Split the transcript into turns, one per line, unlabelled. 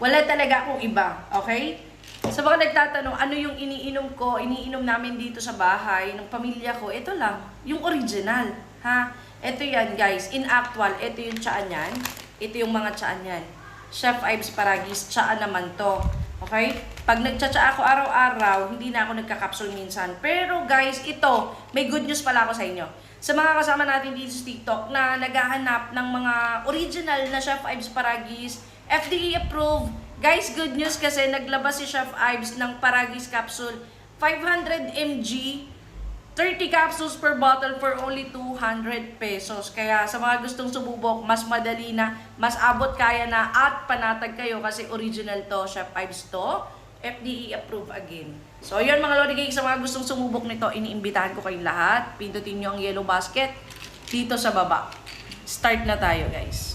Wala talaga akong iba, okay? Sa mga nagtatanong, ano yung iniinom ko, iniinom namin dito sa bahay, ng pamilya ko, ito lang, yung original, ha? Ito yan, guys. In actual, ito yung tsaa niyan. Ito yung mga tsaa niyan. Chef Ives Paragis, tsaa naman to. Okay? Pag nagtsatsa ako araw-araw, hindi na ako nagka-capsule minsan. Pero guys, ito, may good news pala ako sa inyo. Sa mga kasama natin dito sa TikTok na naghahanap ng mga original na Chef Ives Paragis, FDA approved. Guys, good news kasi naglabas si Chef Ives ng Paragis capsule. 500 mg, 30 capsules per bottle for only 200 pesos. Kaya sa mga gustong sumubok, mas madali na, mas abot kaya na at panatag kayo kasi original to, Chef Ives to. FDA approved again. So yun mga Lodi Cake, sa mga gustong sumubok nito, iniimbitahan ko kayong lahat. Pindutin nyo ang yellow basket dito sa baba. Start na tayo guys.